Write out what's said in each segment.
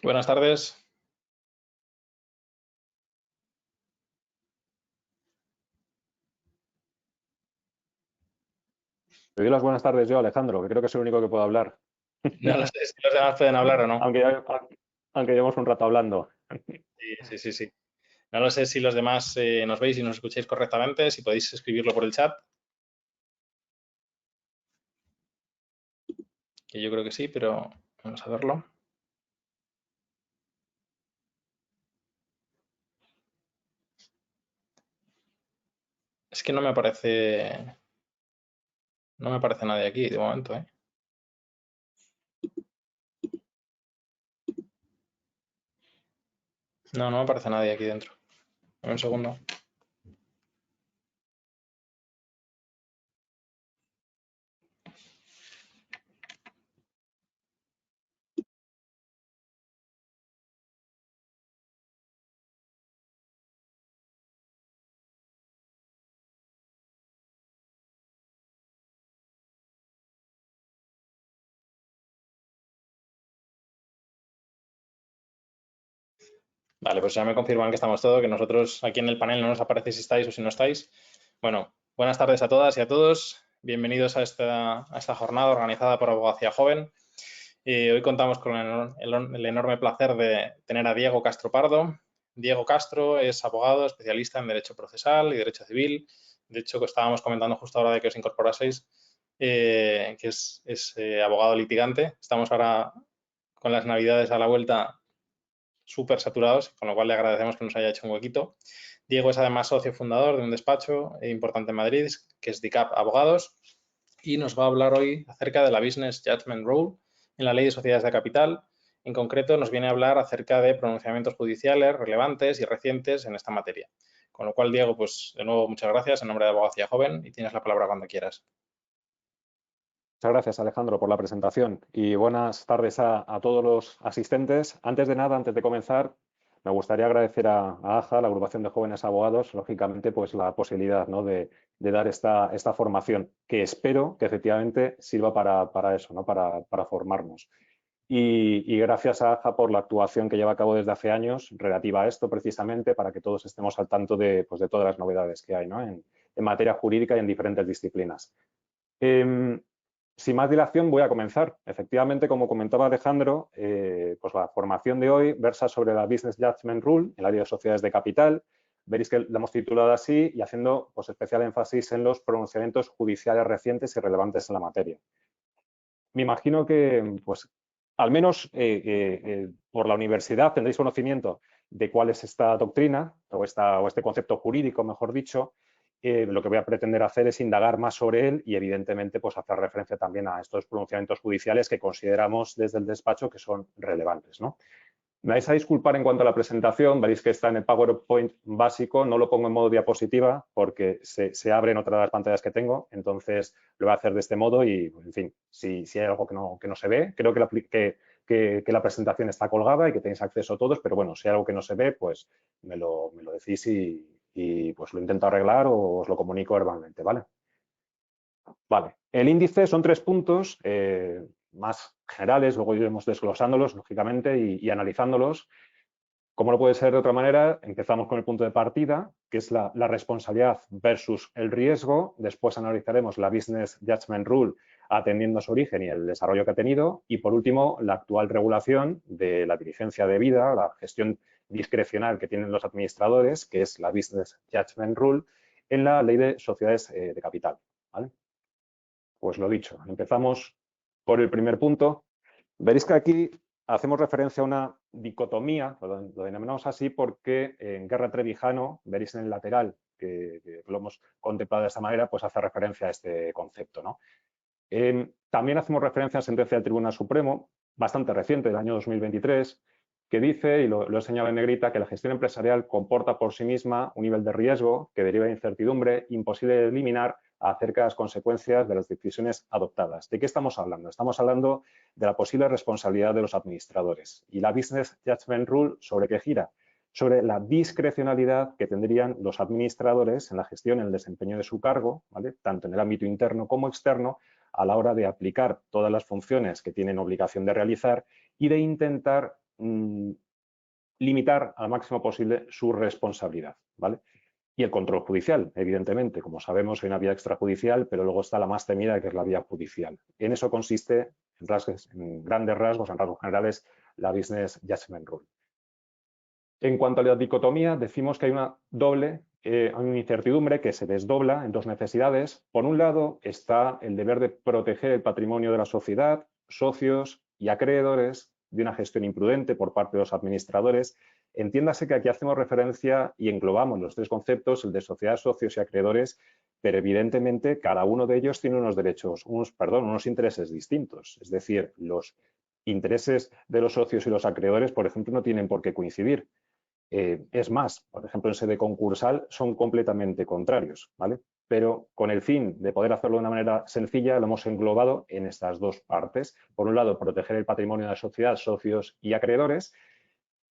Buenas tardes. Te doy las buenas tardes yo, Alejandro, que creo que soy el único que puedo hablar. No lo sé si los demás pueden hablar o no. Aunque llevamos un rato hablando. Sí. No lo sé si los demás nos veis y nos escucháis correctamente, si podéis escribirlo por el chat. Que yo creo que sí, pero vamos a verlo. Es que no me aparece nadie aquí de momento, ¿eh? No me aparece nadie aquí dentro. Un segundo. Vale, pues ya me confirman que estamos todos, que nosotros aquí en el panel no nos aparece si estáis o si no estáis. Bueno, buenas tardes a todas y a todos. Bienvenidos a esta jornada organizada por Abogacía Joven. Hoy contamos con el enorme placer de tener a Diego Castro Pardo. Diego Castro es abogado, especialista en Derecho Procesal y Derecho Civil. De hecho, que estábamos comentando justo ahora de que os incorporaseis, que es abogado litigante. Estamos ahora con las Navidades a la vuelta súper saturados, con lo cual le agradecemos que nos haya hecho un huequito. Diego es además socio fundador de un despacho importante en Madrid, que es DICAP Abogados, y nos va a hablar hoy acerca de la Business Judgment Rule en la Ley de Sociedades de Capital. En concreto, nos viene a hablar acerca de pronunciamientos judiciales relevantes y recientes en esta materia. Con lo cual, Diego, pues de nuevo, muchas gracias en nombre de Abogacía Joven y tienes la palabra cuando quieras. Muchas gracias, Alejandro, por la presentación y buenas tardes a todos los asistentes. Antes de nada, antes de comenzar, me gustaría agradecer a AJA, la Agrupación de Jóvenes Abogados, lógicamente, pues la posibilidad, ¿no?, de dar esta formación, que espero que efectivamente sirva para eso, ¿no?, para formarnos. Y gracias a AJA por la actuación que lleva a cabo desde hace años relativa a esto, precisamente, para que todos estemos al tanto de todas las novedades que hay, ¿no?, en materia jurídica y en diferentes disciplinas. Sin más dilación, voy a comenzar. Efectivamente, como comentaba Alejandro, pues la formación de hoy versa sobre la Business Judgment Rule, el área de sociedades de capital. Veréis que la hemos titulado así y haciendo pues, especial énfasis en los pronunciamientos judiciales recientes y relevantes en la materia. Me imagino que, pues, al menos por la universidad tendréis conocimiento de cuál es esta doctrina o este concepto jurídico, mejor dicho. Lo que voy a pretender hacer es indagar más sobre él y, evidentemente, pues hacer referencia también a estos pronunciamientos judiciales que consideramos desde el despacho que son relevantes, ¿no? Me vais a disculpar en cuanto a la presentación, veréis que está en el PowerPoint básico, no lo pongo en modo diapositiva porque se abre en otra de las pantallas que tengo, entonces lo voy a hacer de este modo y, en fin, si hay algo que no se ve, creo que la presentación está colgada y que tenéis acceso todos, pero bueno, si hay algo que no se ve, pues me lo decís y pues lo intento arreglar o os lo comunico verbalmente, ¿vale? Vale, el índice son 3 puntos más generales, luego iremos desglosándolos, lógicamente, y analizándolos. Como no puede ser de otra manera, empezamos con el punto de partida, que es la responsabilidad versus el riesgo. Después analizaremos la Business Judgment Rule atendiendo a su origen y el desarrollo que ha tenido. Y, por último, la actual regulación de la diligencia debida, la gestión discrecional que tienen los administradores, que es la Business Judgment Rule, en la Ley de Sociedades de Capital, ¿vale? Pues lo dicho, empezamos por el primer punto. Veréis que aquí hacemos referencia a una dicotomía, lo denominamos así porque en Guerra Trevijano, veréis en el lateral, que lo hemos contemplado de esta manera, pues hace referencia a este concepto, ¿no? También hacemos referencia a la sentencia del Tribunal Supremo, bastante reciente, del año 2023, que dice, y lo he señalado en negrita, que la gestión empresarial comporta por sí misma un nivel de riesgo que deriva de incertidumbre imposible de eliminar acerca de las consecuencias de las decisiones adoptadas. ¿De qué estamos hablando? Estamos hablando de la posible responsabilidad de los administradores. Y la Business Judgment Rule, ¿sobre qué gira? Sobre la discrecionalidad que tendrían los administradores en la gestión, en el desempeño de su cargo, ¿vale?, tanto en el ámbito interno como externo, a la hora de aplicar todas las funciones que tienen obligación de realizar y de intentar limitar al máximo posible su responsabilidad, ¿vale? Y el control judicial, evidentemente. Como sabemos, hay una vía extrajudicial, pero luego está la más temida, que es la vía judicial. En eso consiste, en grandes rasgos, en rasgos generales, la Business Judgment Rule. En cuanto a la dicotomía, decimos que hay una incertidumbre que se desdobla en dos necesidades. Por un lado está el deber de proteger el patrimonio de la sociedad, socios y acreedores de una gestión imprudente por parte de los administradores. Entiéndase que aquí hacemos referencia y englobamos los tres conceptos, el de sociedad, socios y acreedores, pero evidentemente cada uno de ellos tiene unos intereses distintos. Es decir, los intereses de los socios y los acreedores, por ejemplo, no tienen por qué coincidir. Es más, por ejemplo, en sede concursal son completamente contrarios, ¿vale? Pero con el fin de poder hacerlo de una manera sencilla, lo hemos englobado en estas dos partes. Por un lado, proteger el patrimonio de la sociedad, socios y acreedores,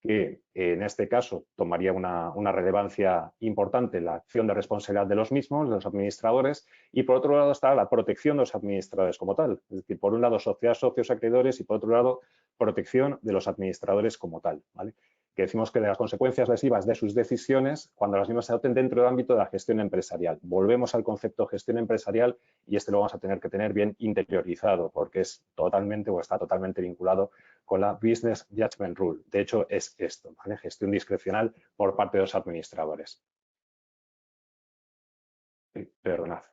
que en este caso tomaría una relevancia importante la acción de responsabilidad de los mismos, de los administradores, y por otro lado está la protección de los administradores como tal. Es decir, por un lado, sociedad, socios, acreedores, y por otro lado, protección de los administradores como tal, ¿vale? Que decimos que de las consecuencias lesivas de sus decisiones cuando las mismas se adopten dentro del ámbito de la gestión empresarial. Volvemos al concepto gestión empresarial y lo vamos a tener que tener bien interiorizado porque es totalmente o está totalmente vinculado con la Business Judgment Rule. De hecho, es esto, ¿vale? Gestión discrecional por parte de los administradores. Perdonad.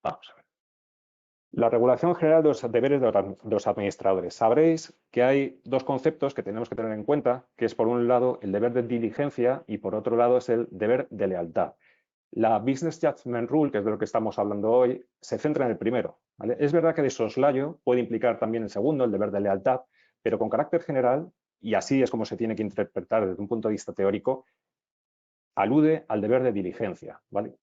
Vamos a ver. La regulación general de los deberes de los administradores. Sabréis que hay dos conceptos que tenemos que tener en cuenta, que es por un lado el deber de diligencia y por otro lado es el deber de lealtad. La Business Judgment Rule, que es de lo que estamos hablando hoy, se centra en el primero, ¿vale? Es verdad que de soslayo puede implicar también el segundo, el deber de lealtad, pero con carácter general, y así es como se tiene que interpretar desde un punto de vista teórico, alude al deber de diligencia, ¿vale?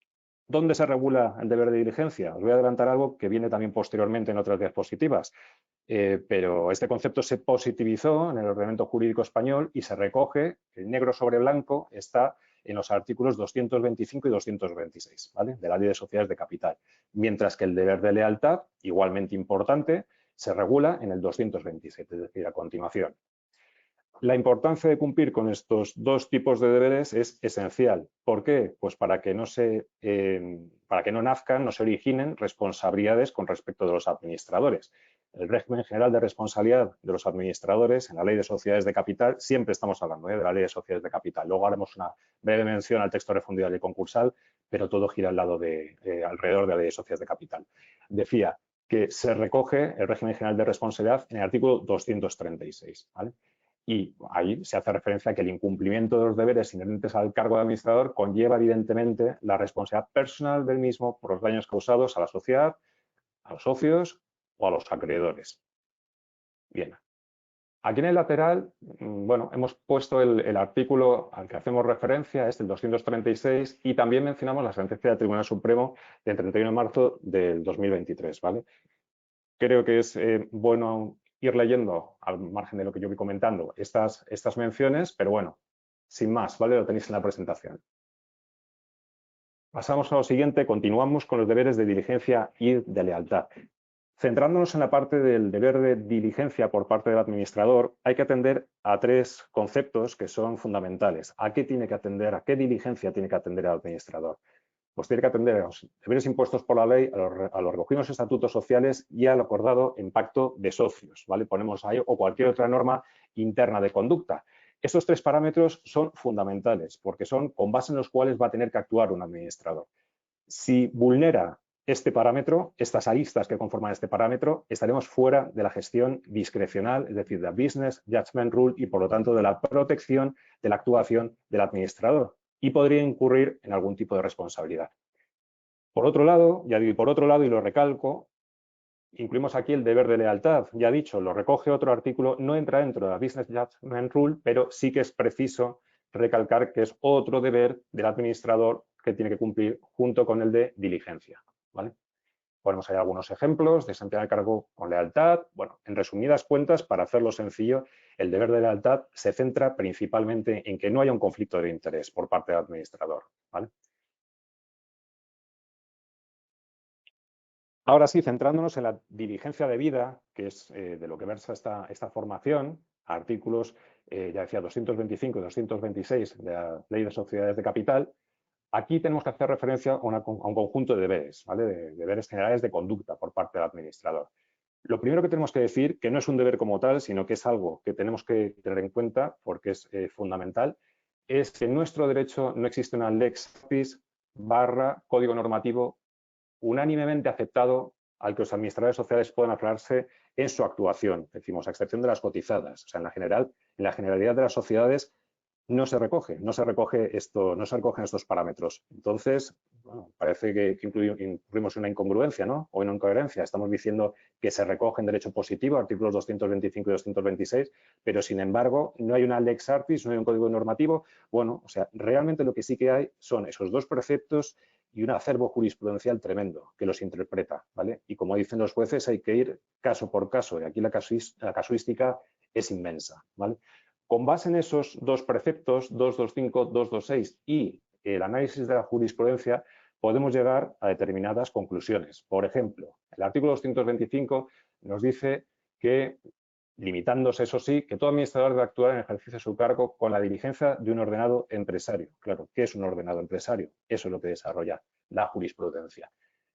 ¿Dónde se regula el deber de diligencia? Os voy a adelantar algo que viene también posteriormente en otras diapositivas, pero este concepto se positivizó en el ordenamiento jurídico español y se recoge, negro sobre blanco, está en los artículos 225 y 226, ¿vale? De la Ley de Sociedades de Capital, mientras que el deber de lealtad, igualmente importante, se regula en el 227, es decir, a continuación. La importancia de cumplir con estos dos tipos de deberes es esencial. ¿Por qué? Pues para que no nazcan, no se originen responsabilidades con respecto de los administradores. El régimen general de responsabilidad de los administradores en la Ley de Sociedades de Capital, siempre estamos hablando de la Ley de Sociedades de Capital. Luego haremos una breve mención al texto refundido de la ley concursal, pero todo gira alrededor de la Ley de Sociedades de Capital. Decía que se recoge el régimen general de responsabilidad en el artículo 236, ¿vale? Y ahí se hace referencia a que el incumplimiento de los deberes inherentes al cargo de administrador conlleva evidentemente la responsabilidad personal del mismo por los daños causados a la sociedad, a los socios o a los acreedores. Bien. Aquí en el lateral, bueno, hemos puesto el artículo al que hacemos referencia, es el 236, y también mencionamos la sentencia del Tribunal Supremo del 31 de marzo del 2023, ¿vale? Creo que es bueno ir leyendo, al margen de lo que yo voy comentando, estas menciones, pero bueno, sin más, ¿vale? Lo tenéis en la presentación. Pasamos a lo siguiente, continuamos con los deberes de diligencia y de lealtad. Centrándonos en la parte del deber de diligencia por parte del administrador, hay que atender a tres conceptos que son fundamentales. ¿A qué tiene que atender, a qué diligencia tiene que atender el administrador? Pues tiene que atender a los deberes impuestos por la ley, a los recogidos en los estatutos sociales y al acordado en pacto de socios, ¿vale? Ponemos ahí o cualquier otra norma interna de conducta. Estos tres parámetros son fundamentales porque son con base en los cuales va a tener que actuar un administrador. Si vulnera este parámetro, estas aristas que conforman este parámetro, estaremos fuera de la gestión discrecional, es decir, de la Business Judgment Rule y, por lo tanto, de la protección de la actuación del administrador y podría incurrir en algún tipo de responsabilidad. Por otro lado, y lo recalco, incluimos aquí el deber de lealtad. Ya dicho, lo recoge otro artículo, no entra dentro de la Business Judgment Rule, pero sí que es preciso recalcar que es otro deber del administrador que tiene que cumplir junto con el de diligencia, ¿vale? Ponemos ahí algunos ejemplos, desempeñar el cargo con lealtad. Bueno, en resumidas cuentas, para hacerlo sencillo, el deber de lealtad se centra principalmente en que no haya un conflicto de interés por parte del administrador, ¿vale? Ahora sí, centrándonos en la diligencia de vida, que es de lo que versa esta formación, artículos, ya decía, 225 y 226 de la Ley de Sociedades de Capital, aquí tenemos que hacer referencia a un conjunto de deberes, ¿vale? De deberes generales de conducta por parte del administrador. Lo primero que tenemos que decir, que no es un deber como tal, sino que es algo que tenemos que tener en cuenta porque es fundamental, es que en nuestro derecho no existe una lex specialis / código normativo unánimemente aceptado al que los administradores sociales puedan aclararse en su actuación, decimos, a excepción de las cotizadas. O sea, en la generalidad de las sociedades no se recogen estos parámetros. Entonces, bueno, parece que incluimos una incongruencia, ¿no? O una incoherencia. Estamos diciendo que se recoge en derecho positivo, artículos 225 y 226, pero sin embargo no hay una lex artis, no hay un código normativo. Bueno, o sea, realmente lo que sí que hay son esos dos preceptos y un acervo jurisprudencial tremendo que los interpreta, ¿vale? Y como dicen los jueces, hay que ir caso por caso, y aquí la casuística es inmensa, ¿vale? Con base en esos dos preceptos, 225, 226 y el análisis de la jurisprudencia, podemos llegar a determinadas conclusiones. Por ejemplo, el artículo 225 nos dice que, limitándose, eso sí, que todo administrador debe actuar en el ejercicio de su cargo con la diligencia de un ordenado empresario. Claro, ¿qué es un ordenado empresario? Eso es lo que desarrolla la jurisprudencia.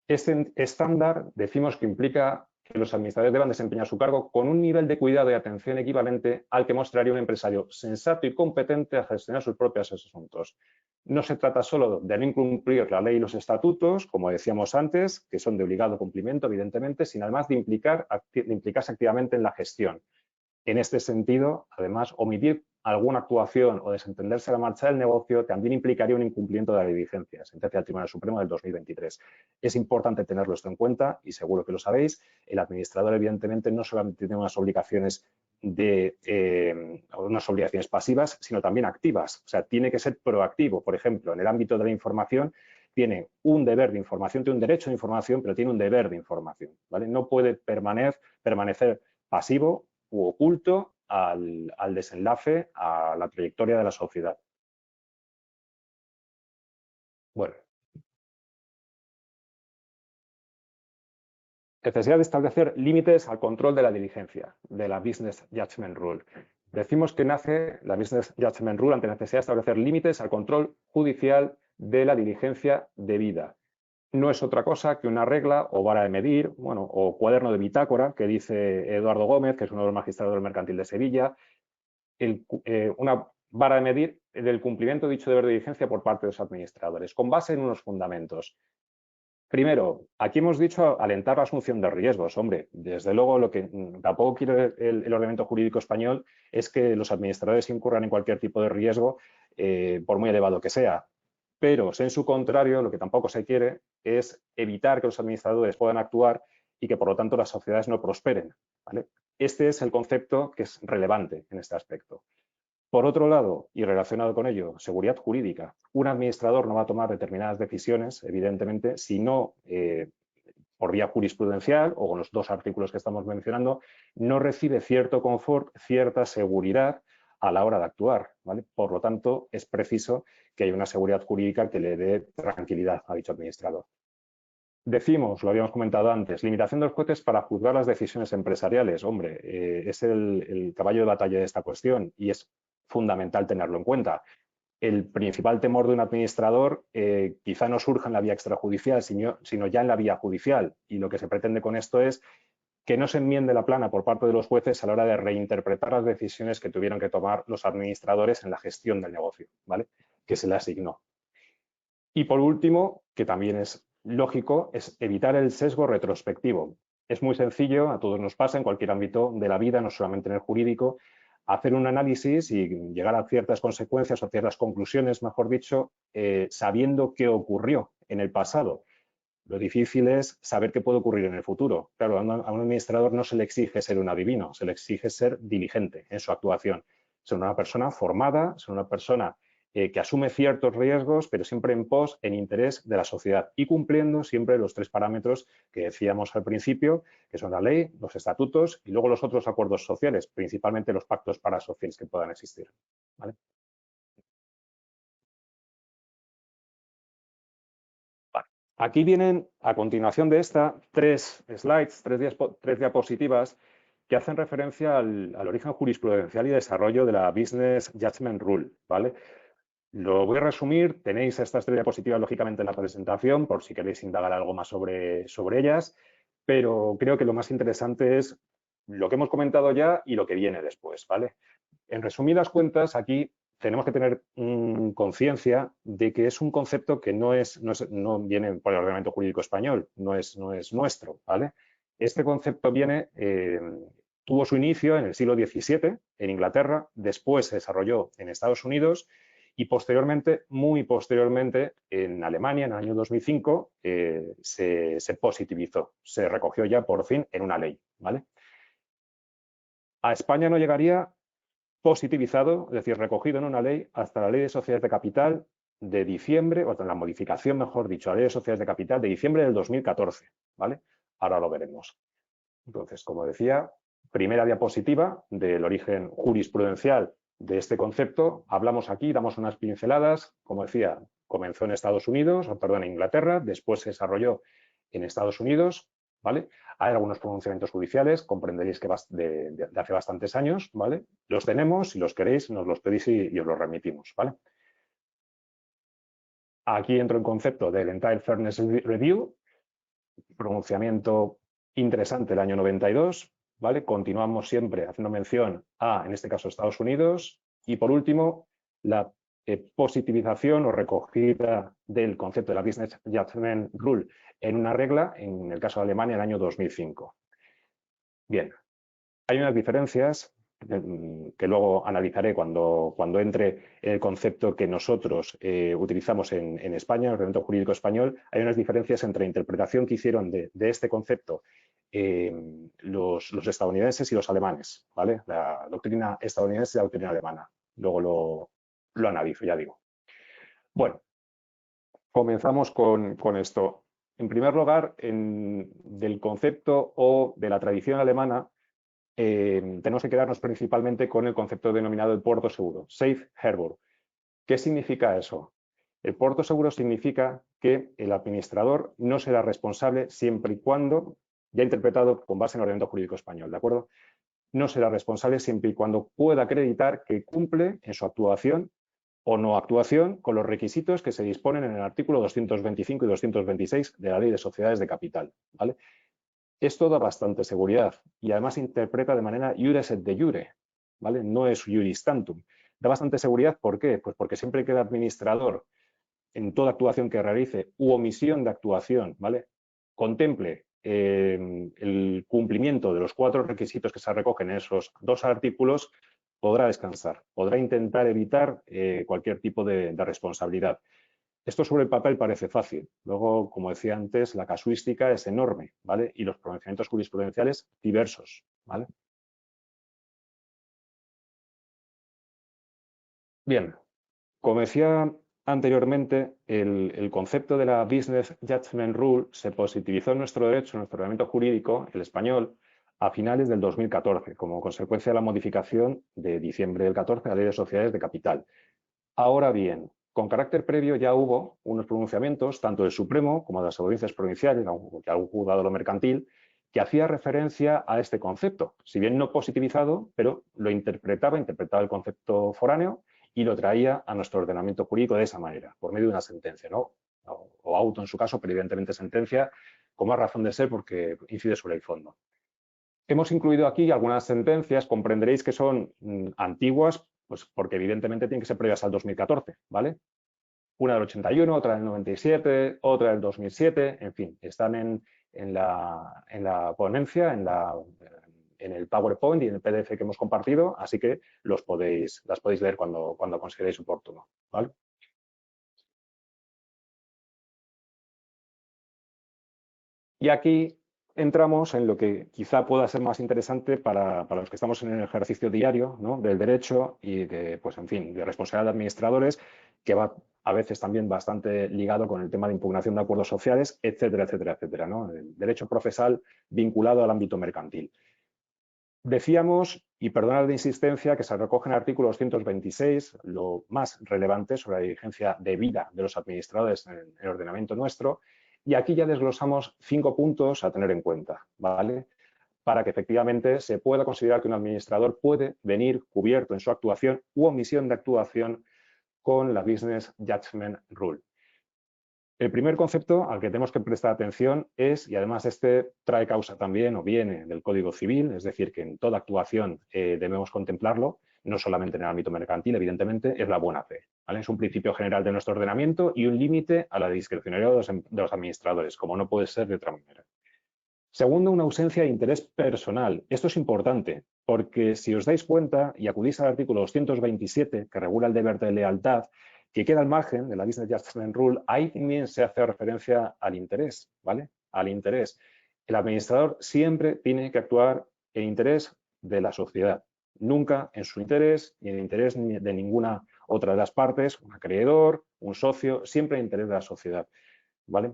Este estándar decimos que implica que los administradores deban desempeñar su cargo con un nivel de cuidado y atención equivalente al que mostraría un empresario sensato y competente a gestionar sus propios asuntos. No se trata solo de no incumplir la ley y los estatutos, como decíamos antes, que son de obligado cumplimiento, evidentemente, sino además de implicarse activamente en la gestión. En este sentido, además, omitir alguna actuación o desentenderse a la marcha del negocio también implicaría un incumplimiento de la diligencia, sentencia del Tribunal Supremo del 2023. Es importante tenerlo esto en cuenta y seguro que lo sabéis. El administrador, evidentemente, no solamente tiene unas obligaciones pasivas, sino también activas. O sea, tiene que ser proactivo. Por ejemplo, en el ámbito de la información, tiene un deber de información, tiene un derecho de información, pero tiene un deber de información, ¿vale? No puede permanecer pasivo u oculto al desenlace, a la trayectoria de la sociedad. Bueno, necesidad de establecer límites al control de la diligencia, de la Business Judgment Rule. Decimos que nace la Business Judgment Rule ante necesidad de establecer límites al control judicial de la diligencia debida. No es otra cosa que una regla o vara de medir, bueno, o cuaderno de bitácora que dice Eduardo Gómez, que es uno de los magistrados del Mercantil de Sevilla, una vara de medir del cumplimiento de dicho deber de diligencia por parte de los administradores, con base en unos fundamentos. Primero, aquí hemos dicho alentar la asunción de riesgos. Hombre, desde luego lo que tampoco quiere el ordenamiento jurídico español es que los administradores incurran en cualquier tipo de riesgo, por muy elevado que sea. Pero, en su contrario, lo que tampoco se quiere es evitar que los administradores puedan actuar y que, por lo tanto, las sociedades no prosperen, ¿vale? Este es el concepto que es relevante en este aspecto. Por otro lado, y relacionado con ello, seguridad jurídica. Un administrador no va a tomar determinadas decisiones, evidentemente, si no, por vía jurisprudencial o con los dos artículos que estamos mencionando, no recibe cierto confort, cierta seguridad a la hora de actuar, ¿vale? Por lo tanto, es preciso que haya una seguridad jurídica que le dé tranquilidad a dicho administrador. Decimos, lo habíamos comentado antes, limitación de los jueces para juzgar las decisiones empresariales. Hombre, es el caballo de batalla de esta cuestión y es fundamental tenerlo en cuenta. El principal temor de un administrador quizá no surja en la vía extrajudicial, sino ya en la vía judicial. Y lo que se pretende con esto es que no se enmiende la plana por parte de los jueces a la hora de reinterpretar las decisiones que tuvieron que tomar los administradores en la gestión del negocio, ¿vale? Que se le asignó. Y por último, que también es lógico, es evitar el sesgo retrospectivo. Es muy sencillo, a todos nos pasa en cualquier ámbito de la vida, no solamente en el jurídico, hacer un análisis y llegar a ciertas consecuencias o ciertas conclusiones, mejor dicho, sabiendo qué ocurrió en el pasado. Lo difícil es saber qué puede ocurrir en el futuro. Claro, a un administrador no se le exige ser un adivino, se le exige ser diligente en su actuación. Ser una persona formada, ser una persona que asume ciertos riesgos, pero siempre en pos, en interés de la sociedad y cumpliendo siempre los tres parámetros que decíamos al principio, que son la ley, los estatutos y luego los otros acuerdos sociales, principalmente los pactos parasociales que puedan existir, ¿vale? Vale. Aquí vienen, a continuación de esta, tres slides, tres diapositivas que hacen referencia al origen jurisprudencial y desarrollo de la Business Judgment Rule, ¿vale? Lo voy a resumir, tenéis estas tres diapositivas lógicamente en la presentación por si queréis indagar algo más sobre ellas, pero creo que lo más interesante es lo que hemos comentado ya y lo que viene después, ¿vale? En resumidas cuentas, aquí tenemos que tener conciencia de que es un concepto que no viene por el ordenamiento jurídico español, no es nuestro, ¿vale? Este concepto tuvo su inicio en el siglo XVII en Inglaterra, después se desarrolló en Estados Unidos y posteriormente, muy posteriormente, en Alemania, en el año 2005, se positivizó, se recogió ya por fin en una ley, ¿vale? A España no llegaría positivizado, es decir, recogido en una ley, hasta la Ley de Sociedades de Capital de diciembre, o la modificación, mejor dicho, a la Ley de Sociedades de Capital de diciembre del 2014, ¿vale? Ahora lo veremos. Entonces, como decía, primera diapositiva del origen jurisprudencial de este concepto. Hablamos aquí, damos unas pinceladas. Como decía, comenzó en Estados Unidos, en Inglaterra, después se desarrolló en Estados Unidos, ¿vale? Hay algunos pronunciamientos judiciales, comprenderéis que de hace bastantes años, ¿vale? Los tenemos, si los queréis, nos los pedís y os los remitimos, ¿vale? Aquí entro en concepto del Entire Fairness Review, pronunciamiento interesante del año 92, ¿vale? Continuamos siempre haciendo mención a, en este caso, Estados Unidos. Y por último, la positivización o recogida del concepto de la Business Judgment Rule en una regla, en el caso de Alemania, en el año 2005. Bien, hay unas diferencias que luego analizaré cuando entre en el concepto que nosotros utilizamos en España, en el ordenamiento jurídico español. Hay unas diferencias entre la interpretación que hicieron de este concepto los estadounidenses y los alemanes, ¿vale? La doctrina estadounidense y la doctrina alemana. Luego lo analizo, ya digo. Bueno, comenzamos con esto. En primer lugar, del concepto o de la tradición alemana, tenemos que quedarnos principalmente con el concepto denominado el puerto seguro, safe harbor. ¿Qué significa eso? El puerto seguro significa que el administrador no será responsable siempre y cuando, ya interpretado con base en el ordenamiento jurídico español, ¿de acuerdo? No será responsable siempre y cuando pueda acreditar que cumple en su actuación o no actuación con los requisitos que se disponen en el artículo 225 y 226 de la Ley de Sociedades de Capital, ¿vale? Esto da bastante seguridad y además interpreta de manera iures et de jure, ¿vale? No es iuris tantum. Da bastante seguridad, ¿por qué? Pues porque siempre que el administrador, en toda actuación que realice u omisión de actuación, ¿vale?, contemple el cumplimiento de los 4 requisitos que se recogen en esos 2 artículos, podrá descansar, podrá intentar evitar cualquier tipo de responsabilidad. Esto sobre el papel parece fácil. Luego, como decía antes, la casuística es enorme, ¿vale? Y los pronunciamientos jurisprudenciales diversos, ¿vale? Bien, como decía anteriormente, el concepto de la Business Judgment Rule se positivizó en nuestro derecho, en nuestro ordenamiento jurídico, el español, a finales del 2014, como consecuencia de la modificación de diciembre del 14 de la Ley de Sociedades de Capital. Ahora bien, con carácter previo ya hubo unos pronunciamientos, tanto del Supremo como de las audiencias provinciales, que algún juzgado de lo mercantil, que hacía referencia a este concepto, si bien no positivizado, pero lo interpretaba el concepto foráneo y lo traía a nuestro ordenamiento jurídico de esa manera, por medio de una sentencia, ¿no? O auto en su caso, pero evidentemente sentencia, con más razón de ser porque incide sobre el fondo. Hemos incluido aquí algunas sentencias, comprenderéis que son antiguas, pues porque evidentemente tienen que ser previas al 2014, ¿vale? Una del 81, otra del 97, otra del 2007, en fin, están en la ponencia, en el PowerPoint y en el PDF que hemos compartido, así que las podéis leer cuando consideréis oportuno, ¿vale? Y aquí entramos en lo que quizá pueda ser más interesante para los que estamos en el ejercicio diario, ¿no?, del derecho y de, pues, en fin, de responsabilidad de administradores, que va a veces también bastante ligado con el tema de impugnación de acuerdos sociales, etcétera, etcétera, etcétera, ¿no? El derecho procesal vinculado al ámbito mercantil. Decíamos, y perdonad la insistencia, que se recoge en el artículo 226 lo más relevante sobre la diligencia debida de los administradores en el ordenamiento nuestro, Y aquí ya desglosamos 5 puntos a tener en cuenta, ¿vale? Para que efectivamente se pueda considerar que un administrador puede venir cubierto en su actuación u omisión de actuación con la Business Judgment Rule. El primer concepto al que tenemos que prestar atención es, y además este trae causa también o viene del Código Civil, es decir, que en toda actuación debemos contemplarlo, no solamente en el ámbito mercantil, evidentemente, es la buena fe, ¿vale? Es un principio general de nuestro ordenamiento y un límite a la discrecionalidad de los administradores, como no puede ser de otra manera. Segundo, una ausencia de interés personal. Esto es importante porque si os dais cuenta y acudís al artículo 227 que regula el deber de lealtad, que queda al margen de la Business Judgment Rule, ahí también se hace referencia al interés, ¿vale? Al interés. El administrador siempre tiene que actuar en interés de la sociedad, nunca en su interés ni en interés de ninguna otra de las partes, un acreedor, un socio, siempre en interés de la sociedad, ¿vale?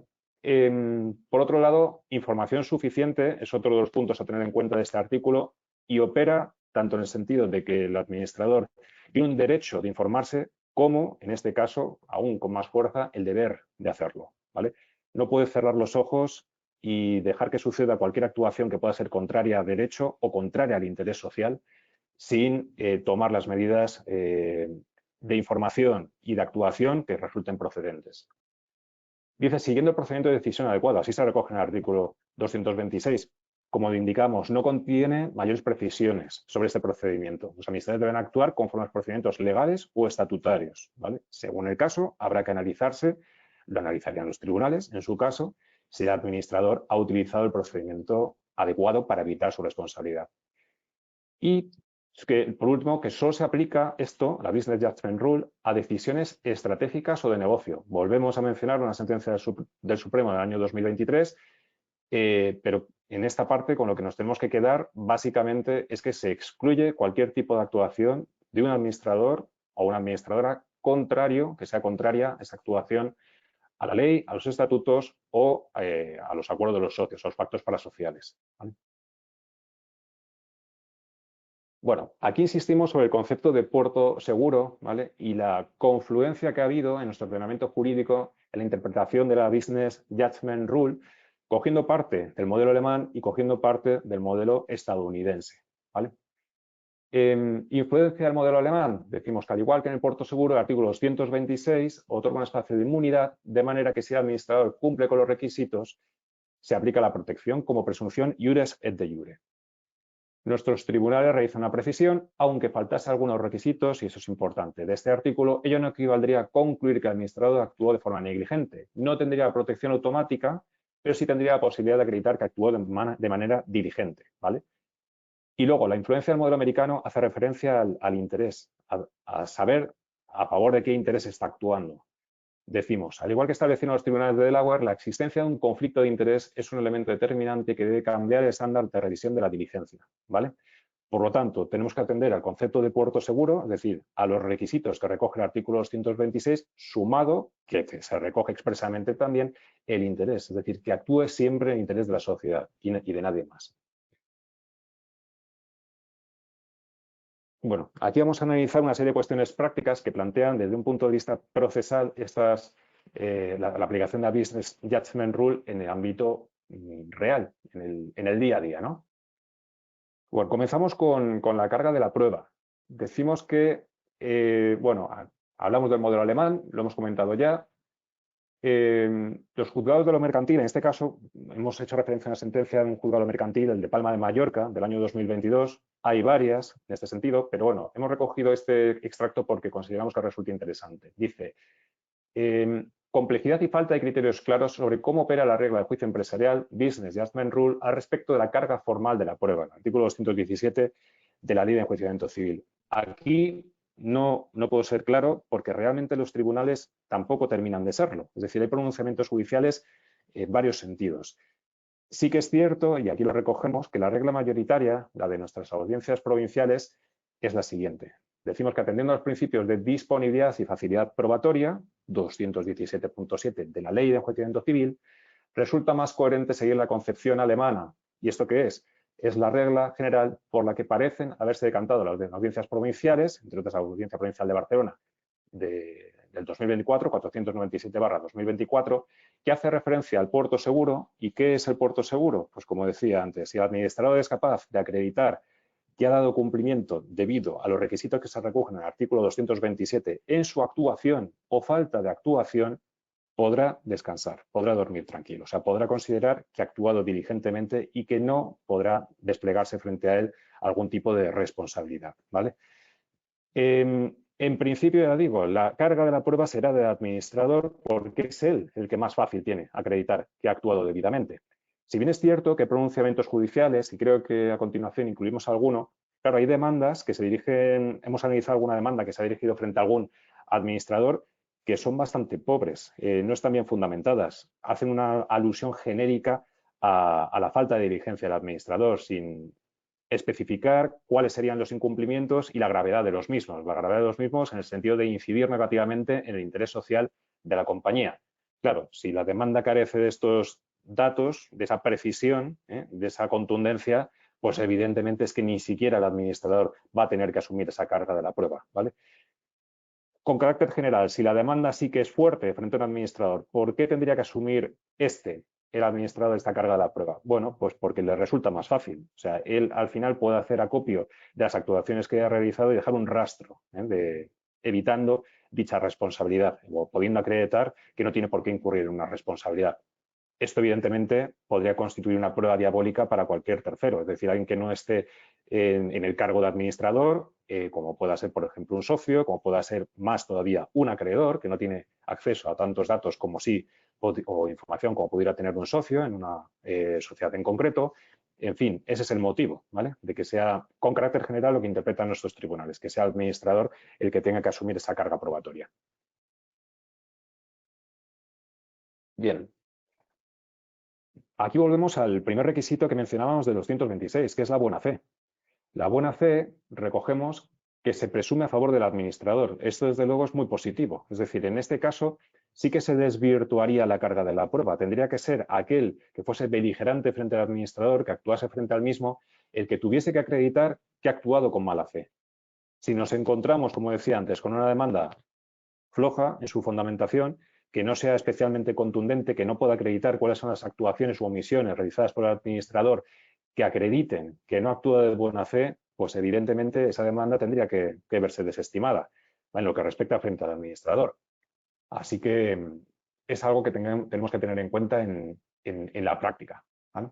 Por otro lado, información suficiente es otro de los puntos a tener en cuenta de este artículo y opera tanto en el sentido de que el administrador tiene un derecho de informarse como, en este caso, aún con más fuerza, el deber de hacerlo, ¿vale? No puede cerrar los ojos y dejar que suceda cualquier actuación que pueda ser contraria a derecho o contraria al interés social sin tomar las medidas de información y de actuación que resulten procedentes. Dice, siguiendo el procedimiento de decisión adecuado, así se recoge en el artículo 226. Como indicamos, no contiene mayores precisiones sobre este procedimiento. Los administradores deben actuar conforme a los procedimientos legales o estatutarios, ¿vale? Según el caso, habrá que analizarse, lo analizarían los tribunales, en su caso, si el administrador ha utilizado el procedimiento adecuado para evitar su responsabilidad. Y que, por último, que solo se aplica esto, la Business Judgment Rule, a decisiones estratégicas o de negocio. Volvemos a mencionar una sentencia del Supremo del año 2023, pero en esta parte con lo que nos tenemos que quedar básicamente es que se excluye cualquier tipo de actuación de un administrador o una administradora contrario, que sea contraria a esa actuación a la ley, a los estatutos o a los acuerdos de los socios, a los pactos parasociales, ¿vale? Bueno, aquí insistimos sobre el concepto de puerto seguro, ¿vale? Y la confluencia que ha habido en nuestro ordenamiento jurídico en la interpretación de la Business Judgment Rule, cogiendo parte del modelo alemán y cogiendo parte del modelo estadounidense, ¿vale? Influencia del modelo alemán, decimos que al igual que en el puerto seguro, el artículo 226 otorga un espacio de inmunidad, de manera que si el administrador cumple con los requisitos, se aplica la protección como presunción iuris et de jure. Nuestros tribunales realizan una precisión, aunque faltase algunos requisitos, y eso es importante. De este artículo, ello no equivaldría a concluir que el administrador actuó de forma negligente. No tendría protección automática, pero sí tendría la posibilidad de acreditar que actuó de manera diligente, ¿vale? Y luego, la influencia del modelo americano hace referencia al interés, a saber a favor de qué interés está actuando. Decimos, al igual que establecido en los tribunales de Delaware, la existencia de un conflicto de interés es un elemento determinante que debe cambiar el estándar de revisión de la diligencia, ¿vale? Por lo tanto, tenemos que atender al concepto de puerto seguro, es decir, a los requisitos que recoge el artículo 226, sumado, que se recoge expresamente también, el interés, es decir, que actúe siempre en interés de la sociedad y de nadie más. Bueno, aquí vamos a analizar una serie de cuestiones prácticas que plantean desde un punto de vista procesal la aplicación de la Business Judgment Rule en el ámbito real, en el día a día, ¿no? Bueno, comenzamos con la carga de la prueba. Decimos que, bueno, hablamos del modelo alemán, lo hemos comentado ya. Los juzgados de lo mercantil, en este caso, hemos hecho referencia a una sentencia de un juzgado mercantil, el de Palma de Mallorca, del año 2022. Hay varias en este sentido, pero bueno, hemos recogido este extracto porque consideramos que resulta interesante. Dice, complejidad y falta de criterios claros sobre cómo opera la regla de juicio empresarial, Business Judgment Rule, al respecto de la carga formal de la prueba, el artículo 217 de la Ley de Enjuiciamiento Civil. Aquí no puedo ser claro porque realmente los tribunales tampoco terminan de serlo. Es decir, hay pronunciamientos judiciales en varios sentidos. Sí que es cierto, y aquí lo recogemos, que la regla mayoritaria, la de nuestras audiencias provinciales, es la siguiente. Decimos que atendiendo a los principios de disponibilidad y facilidad probatoria, 217.7 de la Ley de Enjuiciamiento Civil, resulta más coherente seguir la concepción alemana. ¿Y esto qué es? Es la regla general por la que parecen haberse decantado las audiencias provinciales, entre otras la Audiencia Provincial de Barcelona, de del 2024, 497/2024, que hace referencia al puerto seguro. ¿Y qué es el puerto seguro? Pues como decía antes, si el administrador es capaz de acreditar que ha dado cumplimiento debido a los requisitos que se recogen en el artículo 227 en su actuación o falta de actuación, podrá descansar, podrá dormir tranquilo. O sea, podrá considerar que ha actuado diligentemente y que no podrá desplegarse frente a él algún tipo de responsabilidad, ¿vale? En principio, ya digo, la carga de la prueba será del administrador porque es él el que más fácil tiene acreditar que ha actuado debidamente. Si bien es cierto que hay pronunciamientos judiciales, y creo que a continuación incluimos alguno, claro, hay demandas que se dirigen, hemos analizado alguna demanda que se ha dirigido frente a algún administrador que son bastante pobres, no están bien fundamentadas, hacen una alusión genérica a la falta de diligencia del administrador sin especificar cuáles serían los incumplimientos y la gravedad de los mismos. La gravedad de los mismos en el sentido de incidir negativamente en el interés social de la compañía. Claro, si la demanda carece de estos datos, de esa precisión, de esa contundencia, pues evidentemente es que ni siquiera el administrador va a tener que asumir esa carga de la prueba, ¿vale? Con carácter general, si la demanda sí que es fuerte frente a un administrador, ¿por qué tendría que asumir el administrador, esta carga de la prueba? Bueno, pues porque le resulta más fácil. O sea, él al final puede hacer acopio de las actuaciones que ha realizado y dejar un rastro, evitando dicha responsabilidad o pudiendo acreditar que no tiene por qué incurrir en una responsabilidad. Esto, evidentemente, podría constituir una prueba diabólica para cualquier tercero, es decir, alguien que no esté en el cargo de administrador, como pueda ser, por ejemplo, un socio, como pueda ser más todavía un acreedor, que no tiene acceso a tantos datos como sí, o información como pudiera tener un socio en una sociedad en concreto. En fin, ese es el motivo, ¿vale? De que sea, con carácter general, lo que interpretan nuestros tribunales, que sea el administrador el que tenga que asumir esa carga probatoria. Bien. Aquí volvemos al primer requisito que mencionábamos de 226, que es la buena fe. La buena fe recogemos que se presume a favor del administrador. Esto, desde luego, es muy positivo. Es decir, en este caso sí que se desvirtuaría la carga de la prueba. Tendría que ser aquel que fuese beligerante frente al administrador, que actuase frente al mismo, el que tuviese que acreditar que ha actuado con mala fe. Si nos encontramos, como decía antes, con una demanda floja en su fundamentación, que no sea especialmente contundente, que no pueda acreditar cuáles son las actuaciones u omisiones realizadas por el administrador que acrediten que no actúa de buena fe, pues evidentemente esa demanda tendría que verse desestimada en lo que respecta frente al administrador. Así que es algo que tenemos que tener en cuenta en la práctica, ¿vale?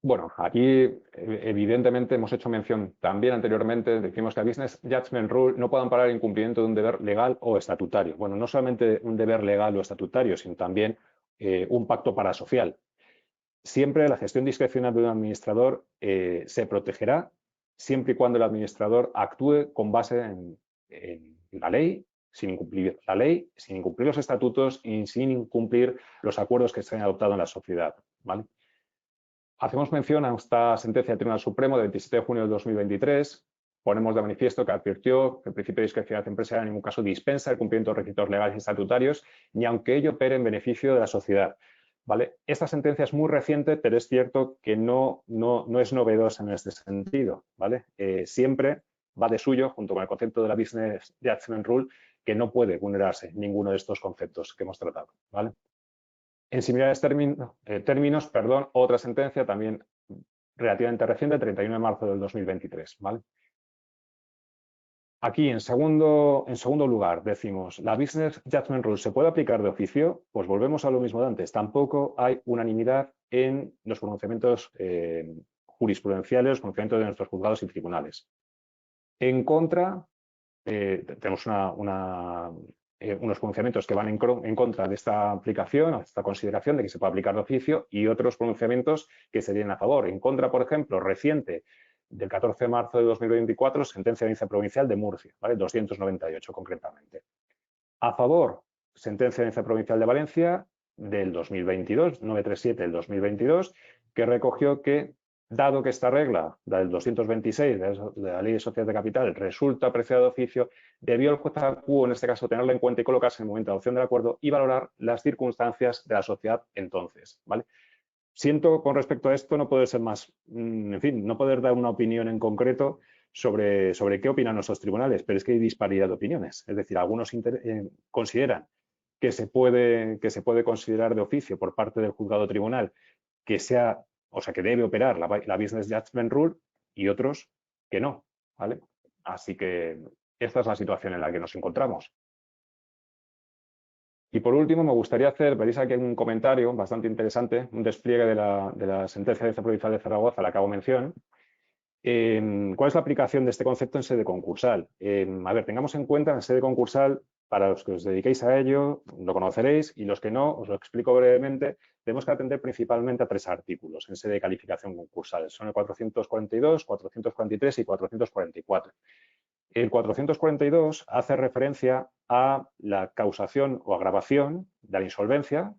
Bueno, aquí evidentemente hemos hecho mención también anteriormente, decimos que el Business Judgment Rule no puede amparar el incumplimiento de un deber legal o estatutario. Bueno, no solamente un deber legal o estatutario, sino también un pacto parasocial. Siempre la gestión discrecional de un administrador se protegerá siempre y cuando el administrador actúe con base en la ley, sin incumplir la ley, sin incumplir los estatutos y sin incumplir los acuerdos que se han adoptado en la sociedad, ¿vale? Hacemos mención a esta sentencia del Tribunal Supremo del 27 de junio del 2023. Ponemos de manifiesto que advirtió que el principio de discrecionalidad empresarial en ningún caso dispensa el cumplimiento de requisitos legales y estatutarios, ni aunque ello opere en beneficio de la sociedad. ¿Vale? Esta sentencia es muy reciente, pero es cierto que no es novedosa en este sentido. ¿Vale? Siempre va de suyo, junto con el concepto de la Business Judgment Rule, que no puede vulnerarse ninguno de estos conceptos que hemos tratado. ¿Vale? En similares términos, otra sentencia también relativamente reciente, 31 de marzo del 2023. ¿Vale? Aquí, en segundo lugar, decimos, ¿la Business Judgment Rule se puede aplicar de oficio? Pues volvemos a lo mismo de antes. Tampoco hay unanimidad en los pronunciamientos jurisprudenciales, los pronunciamientos de nuestros juzgados y tribunales. En contra, tenemos unos pronunciamientos que van en contra de esta aplicación, de esta consideración de que se puede aplicar de oficio, y otros pronunciamientos que serían a favor. En contra, por ejemplo, reciente, del 14 de marzo de 2024, sentencia de audiencia provincial de Murcia, ¿vale? 298 concretamente. A favor, sentencia de audiencia provincial de Valencia del 2022, 937 del 2022, que recogió que, dado que esta regla, la del 226 de la Ley de Sociedades de Capital, resulta apreciada de oficio, debió el juez acuo, en este caso, tenerla en cuenta y colocarse en el momento de adopción del acuerdo y valorar las circunstancias de la sociedad entonces, ¿vale? Siento con respecto a esto no poder ser más, en fin, no poder dar una opinión en concreto, sobre qué opinan nuestros tribunales, pero es que hay disparidad de opiniones. Es decir, algunos consideran que se puede considerar de oficio por parte del juzgado tribunal que sea, o sea, que debe operar la Business Judgment Rule y otros que no, ¿vale? Así que esta es la situación en la que nos encontramos. Y por último, me gustaría hacer, veréis aquí un comentario bastante interesante, un despliegue de la sentencia de la Provincial de Zaragoza a la que hago mención. ¿Cuál es la aplicación de este concepto en sede concursal? A ver, tengamos en cuenta en sede concursal, para los que os dediquéis a ello, lo conoceréis, y los que no, os lo explico brevemente, tenemos que atender principalmente a 3 artículos en sede de calificación concursal. Son el 442, 443 y 444. El 442 hace referencia a la causación o agravación de la insolvencia,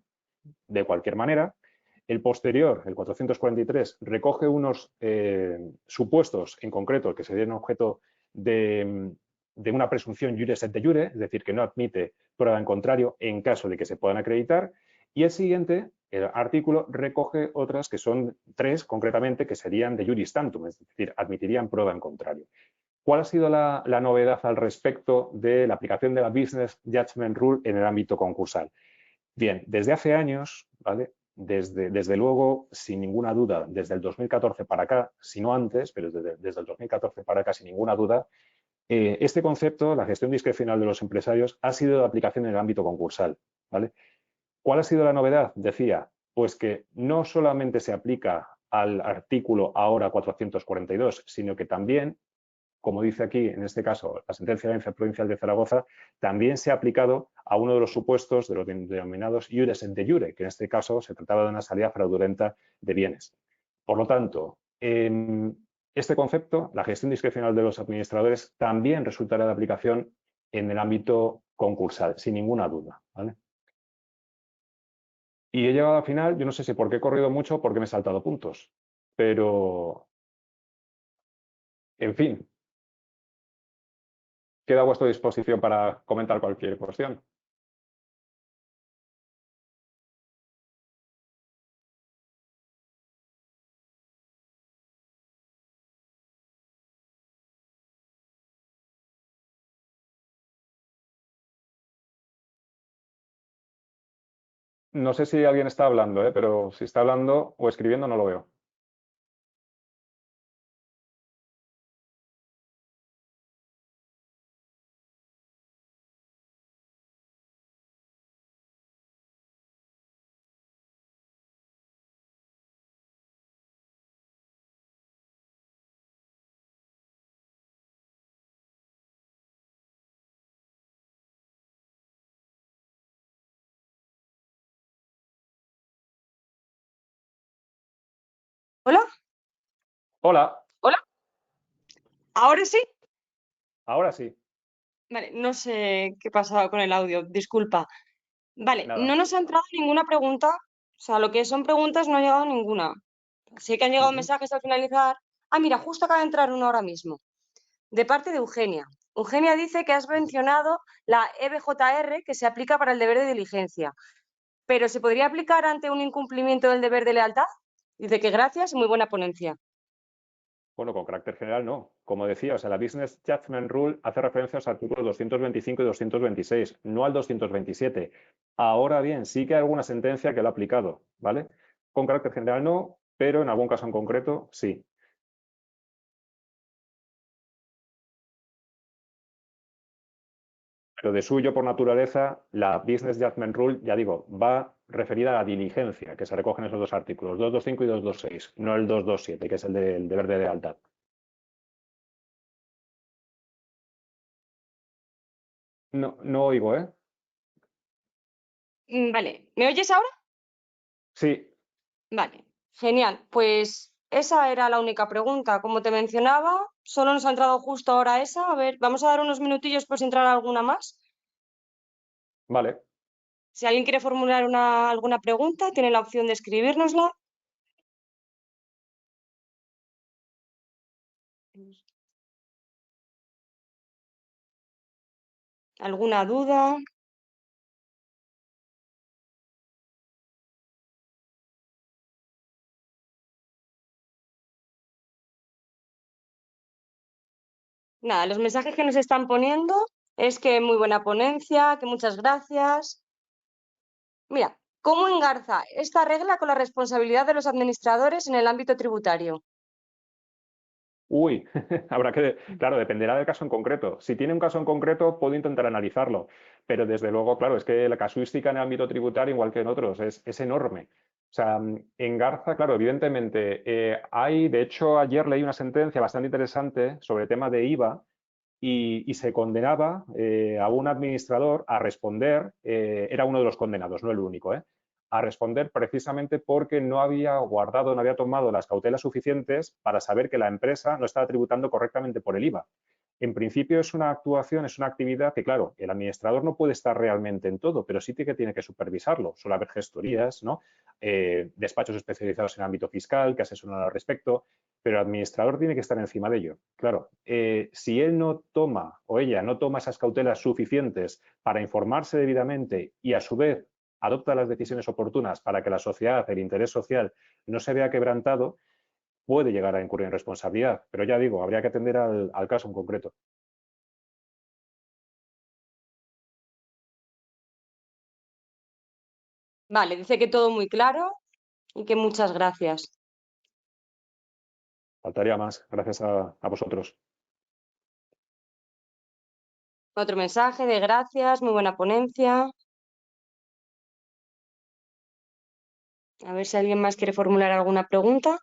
de cualquier manera. El posterior, el 443, recoge unos supuestos en concreto que serían objeto de una presunción iure et de jure, es decir, que no admite prueba en contrario en caso de que se puedan acreditar. Y el siguiente, el artículo, recoge otras que son 3 concretamente que serían de juris tantum, es decir, admitirían prueba en contrario. ¿Cuál ha sido la novedad al respecto de la aplicación de la Business Judgment Rule en el ámbito concursal? Bien, desde hace años, ¿vale? Desde luego, sin ninguna duda, desde el 2014 para acá, si no antes, pero desde el 2014 para acá, sin ninguna duda, este concepto, la gestión discrecional de los empresarios, ha sido de aplicación en el ámbito concursal, ¿vale? ¿Cuál ha sido la novedad? Decía, pues que no solamente se aplica al artículo ahora 442, sino que también, como dice aquí, en este caso, la sentencia de la Audiencia Provincial de Zaragoza, también se ha aplicado a uno de los supuestos de los denominados iures et de jure, que en este caso se trataba de una salida fraudulenta de bienes. Por lo tanto, este concepto, la gestión discrecional de los administradores, también resultará de aplicación en el ámbito concursal, sin ninguna duda, ¿vale? Y he llegado al final, yo no sé si porque he corrido mucho o porque me he saltado puntos, pero, en fin, queda a vuestra disposición para comentar cualquier cuestión. No sé si alguien está hablando, pero si está hablando o escribiendo no lo veo. Hola, Hola, hola. ¿Ahora sí? ahora sí, Vale, no sé qué pasaba con el audio, disculpa. Vale, no nada. nos ha entrado ninguna pregunta, o sea, lo que son preguntas no ha llegado ninguna. Sí que han llegado Ujú. mensajes al finalizar. Ah, mira, justo acaba de entrar uno ahora mismo, de parte de Eugenia. Eugenia dice que has mencionado la EBJR que se aplica para el deber de diligencia, pero ¿se podría aplicar ante un incumplimiento del deber de lealtad? Dice que gracias y muy buena ponencia. Bueno, con carácter general no. Como decía, o sea, la Business Judgment Rule hace referencia a los artículos 225 y 226, no al 227. Ahora bien, sí que hay alguna sentencia que lo ha aplicado, ¿vale? Con carácter general no, pero en algún caso en concreto sí. Pero de suyo, por naturaleza, la Business Judgment Rule, ya digo, va referida a la diligencia que se recoge en esos 2 artículos, 225 y 226, no el 227, que es el del deber de lealtad. No, no oigo, ¿eh? Vale, ¿me oyes ahora? Sí, Vale, genial. Pues esa era la única pregunta. Como te mencionaba, solo nos ha entrado justo ahora esa. A ver, vamos a dar unos minutillos por si entrar alguna más. vale. Si alguien quiere formular alguna pregunta, tiene la opción de escribírnosla. ¿Alguna duda? Nada, los mensajes que nos están poniendo es que muy buena ponencia, que muchas gracias. Mira, ¿cómo engarza esta regla con la responsabilidad de los administradores en el ámbito tributario? Uy, habrá que, claro, dependerá del caso en concreto. Si tiene un caso en concreto, puedo intentar analizarlo, pero desde luego, claro, es que la casuística en el ámbito tributario, igual que en otros, es enorme. O sea, en Garza, claro, evidentemente, de hecho, ayer leí una sentencia bastante interesante sobre el tema de IVA y se condenaba a un administrador a responder, era uno de los condenados, no el único, a responder precisamente porque no había guardado, no había tomado las cautelas suficientes para saber que la empresa no estaba tributando correctamente por el IVA. En principio es una actuación, es una actividad que, claro, el administrador no puede estar realmente en todo, pero sí que tiene que supervisarlo. Suele haber gestorías, ¿no? Despachos especializados en ámbito fiscal que asesoran al respecto, pero el administrador tiene que estar encima de ello. Claro, si él no toma o ella no toma esas cautelas suficientes para informarse debidamente y a su vez adopta las decisiones oportunas para que la sociedad, el interés social, no se vea quebrantado, puede llegar a incurrir en responsabilidad. Pero ya digo, habría que atender al caso en concreto. Vale, dice que todo muy claro y que muchas gracias. Faltaría más, gracias a vosotros. Otro mensaje de gracias, muy buena ponencia. A ver si alguien más quiere formular alguna pregunta.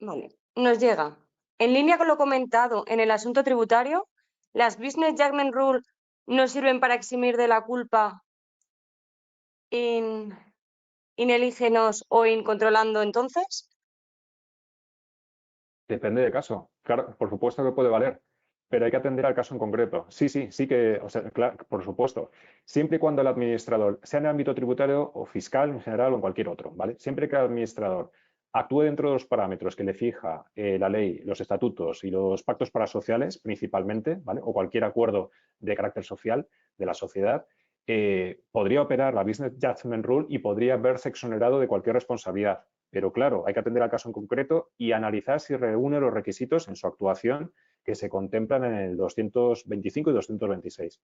Vale, nos llega. En línea con lo comentado en el asunto tributario, ¿las Business Judgment Rule nos sirven para eximir de la culpa in eligienos o incontrolando entonces? Depende del caso. Claro, por supuesto que puede valer, pero hay que atender al caso en concreto. Sí, sí, sí que, o sea, claro, por supuesto. Siempre y cuando el administrador, sea en el ámbito tributario o fiscal en general o en cualquier otro, ¿vale? Siempre que el administrador actúe dentro de los parámetros que le fija la ley, los estatutos y los pactos parasociales principalmente, ¿vale? O cualquier acuerdo de carácter social de la sociedad, podría operar la Business Judgment Rule y podría verse exonerado de cualquier responsabilidad. Pero claro, hay que atender al caso en concreto y analizar si reúne los requisitos en su actuación que se contemplan en el 225 y 226.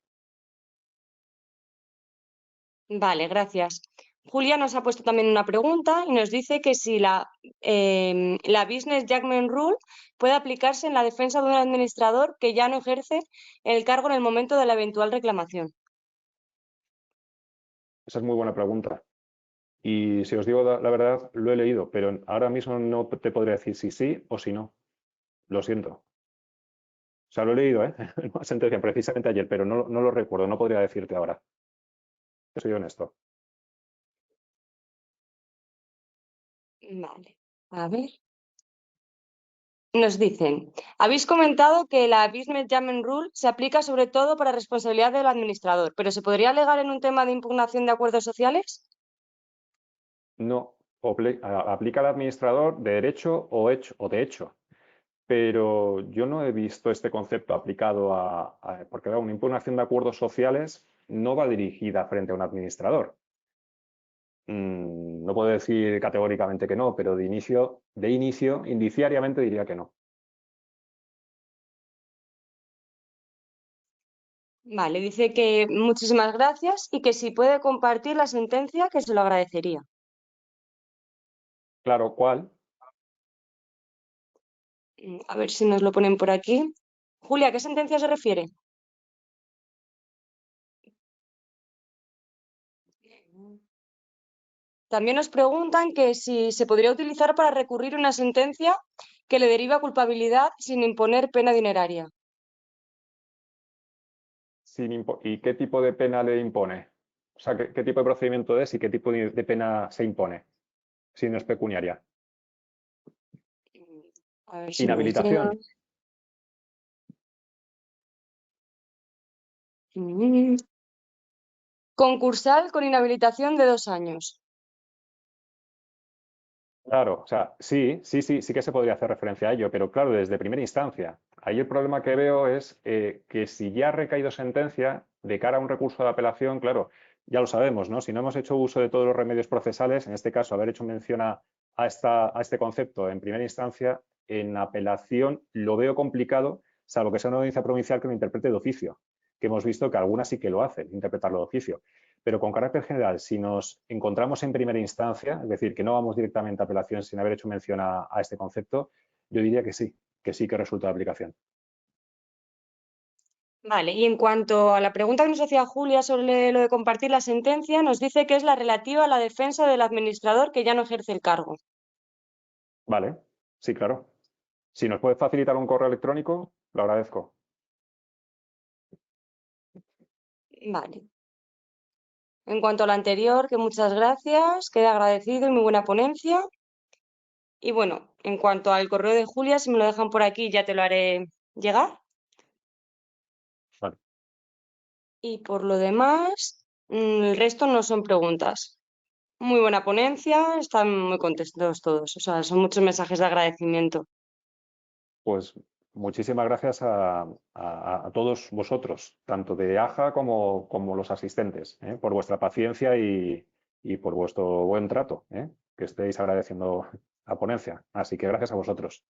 Vale, gracias. Julia nos ha puesto también una pregunta y nos dice que si la Business Judgment Rule puede aplicarse en la defensa de un administrador que ya no ejerce el cargo en el momento de la eventual reclamación. Esa es muy buena pregunta. Y si os digo la verdad, lo he leído, pero ahora mismo no te podría decir si sí o si no. Lo siento. O sea, lo he leído, en una sentencia precisamente ayer, pero no lo recuerdo, no podría decirte ahora. Soy honesto. Vale, a ver. Nos dicen, habéis comentado que la Business Judgment Rule se aplica sobre todo para responsabilidad del administrador, pero ¿se podría alegar en un tema de impugnación de acuerdos sociales? No, aplica al administrador de derecho o de hecho. Pero yo no he visto este concepto aplicado porque una impugnación de acuerdos sociales no va dirigida frente a un administrador. No puedo decir categóricamente que no, pero indiciariamente diría que no. Vale, dice que muchísimas gracias y que si puede compartir la sentencia, que se lo agradecería. Claro, ¿cuál? A ver si nos lo ponen por aquí. Julia, ¿a qué sentencia se refiere? También nos preguntan que si se podría utilizar para recurrir una sentencia que le deriva culpabilidad sin imponer pena dineraria. ¿Y qué tipo de pena le impone? O sea, ¿qué tipo de procedimiento es y qué tipo de pena se impone si no es pecuniaria? A ver si nos llega. Inhabilitación. Mm. Concursal con inhabilitación de 2 años. Claro, o sea, sí que se podría hacer referencia a ello, pero claro, desde primera instancia. Ahí el problema que veo es que si ya ha recaído sentencia, de cara a un recurso de apelación, claro, ya lo sabemos, ¿no? Si no hemos hecho uso de todos los remedios procesales, en este caso haber hecho mención a este concepto en primera instancia, en apelación lo veo complicado, salvo que sea una audiencia provincial que lo interprete de oficio, que hemos visto que algunas sí que lo hacen, interpretarlo de oficio. Pero con carácter general, si nos encontramos en primera instancia, es decir, que no vamos directamente a apelación sin haber hecho mención a este concepto, yo diría que sí que resulta de aplicación. Vale, y en cuanto a la pregunta que nos hacía Julia sobre lo de compartir la sentencia, nos dice que es la relativa a la defensa del administrador que ya no ejerce el cargo. Vale, sí, claro. Si nos puede facilitar un correo electrónico, lo agradezco. Vale. En cuanto a lo anterior, que muchas gracias, queda agradecido y muy buena ponencia. Y bueno, en cuanto al correo de Julia, si me lo dejan por aquí, ya te lo haré llegar. Vale. Y por lo demás, el resto no son preguntas. Muy buena ponencia, están muy contentos todos. O sea, son muchos mensajes de agradecimiento. Pues muchísimas gracias a todos vosotros, tanto de AJA como los asistentes, por vuestra paciencia y por vuestro buen trato, que estéis agradeciendo la ponencia. Así que gracias a vosotros.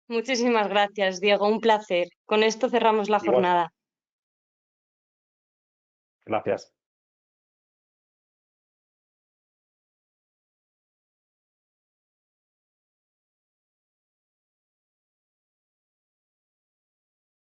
Muchísimas gracias, Diego. Un placer. Con esto cerramos la Igual, jornada. gracias.